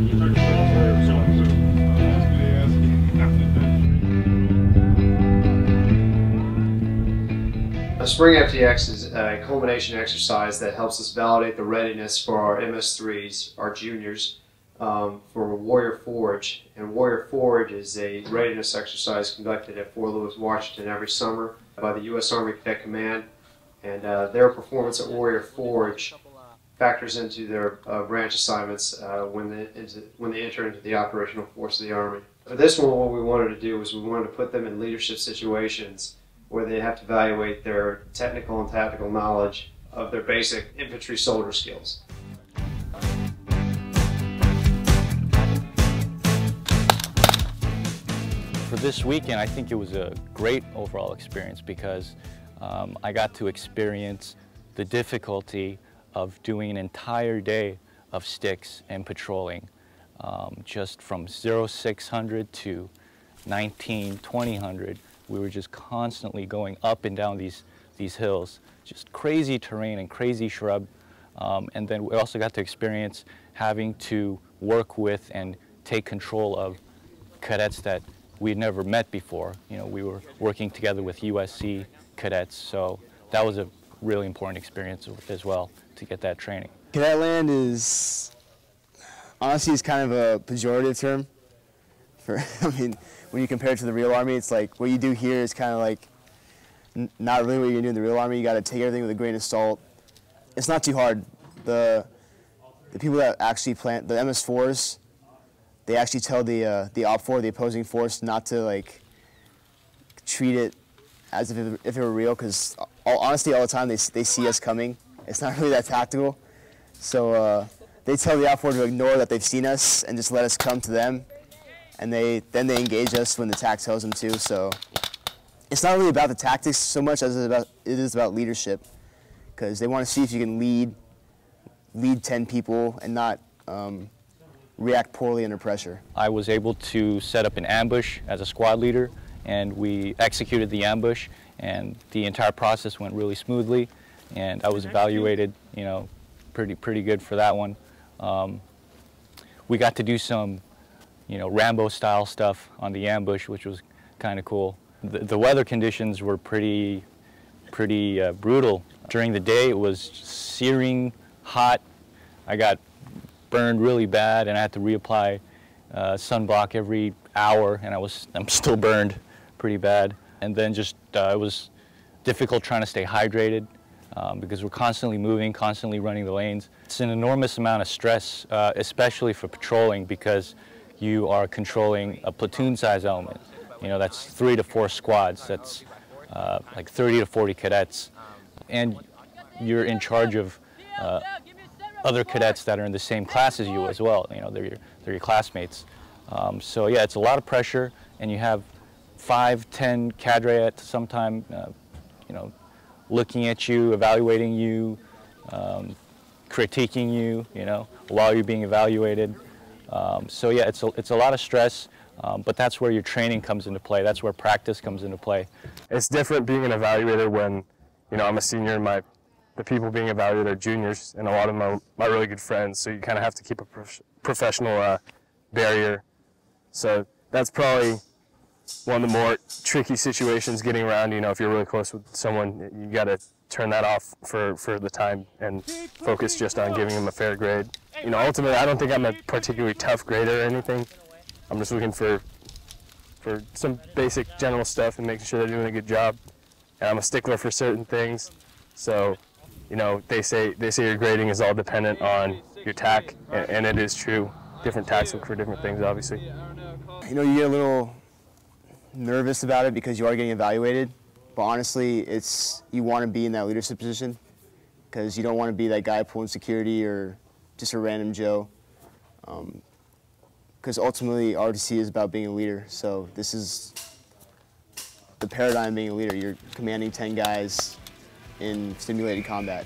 A spring FTX is a culmination exercise that helps us validate the readiness for our MS3s, our juniors, for Warrior Forge. And Warrior Forge is a readiness exercise conducted at Fort Lewis, Washington every summer by the U.S. Army Cadet Command. And their performance at Warrior Forge factors into their branch assignments when they enter into the operational force of the Army. For this one, what we wanted to do was we wanted to put them in leadership situations where they have to evaluate their technical and tactical knowledge of their basic infantry soldier skills. For this weekend, I think it was a great overall experience because I got to experience the difficulty of doing an entire day of sticks and patrolling, just from 0600 to 2000. We were just constantly going up and down these hills, just crazy terrain and crazy shrub. And then we also got to experience having to work with and take control of cadets that we'd never met before. You know, we were working together with USC cadets, so that was a really important experience as well to get that training. Cadet land is, honestly, it's kind of a pejorative term. I mean, when you compare it to the real Army, it's like what you do here is kind of like not really what you're going to do in the real Army. You got to take everything with a grain of salt. It's not too hard. The people that actually plant the MS4s, they actually tell the OPFOR, the opposing force, not to like treat it as if it were real, because honestly, all the time they see us coming. It's not really that tactical. So they tell the OPFOR to ignore that they've seen us and just let us come to them. And then they engage us when the TAC tells them to. So it's not really about the tactics so much as it is about leadership, because they want to see if you can lead 10 people and not react poorly under pressure. I was able to set up an ambush as a squad leader, and we executed the ambush, and the entire process went really smoothly, and I was evaluated, you know, pretty good for that one. We got to do some, you know, Rambo-style stuff on the ambush, which was kind of cool. The weather conditions were pretty brutal. During the day, it was searing hot. I got burned really bad, and I had to reapply sunblock every hour, and I'm still burned pretty bad. And then just it was difficult trying to stay hydrated because we're constantly moving, constantly running the lanes. It's an enormous amount of stress, especially for patrolling, because you are controlling a platoon-size element. You know, that's 3 to 4 squads. That's like 30 to 40 cadets, and you're in charge of other cadets that are in the same class as you as well. You know, they're your classmates. So yeah, it's a lot of pressure, and you have 5, 10 cadre at some time, you know, looking at you, evaluating you, critiquing you, you know, while you're being evaluated. So yeah, it's a lot of stress, but that's where your training comes into play. That's where practice comes into play. It's different being an evaluator when, you know, I'm a senior and the people being evaluated are juniors, and a lot of them are my really good friends, so you kind of have to keep a professional barrier. So that's probably one of the more tricky situations getting around. You know, if you're really close with someone, you got to turn that off for the time and focus just on giving them a fair grade. You know, ultimately, I don't think I'm a particularly tough grader or anything. I'm just looking for some basic general stuff and making sure they're doing a good job. And I'm a stickler for certain things. So, you know, they say your grading is all dependent on your TAC, and it is true. Different TACs look for different things, obviously. You know, you get a little nervous about it because you are getting evaluated, but honestly, you want to be in that leadership position because you don't want to be that guy pulling security or just a random Joe. Because ultimately, RTC is about being a leader. So this is the paradigm of being a leader. You're commanding 10 guys in simulated combat.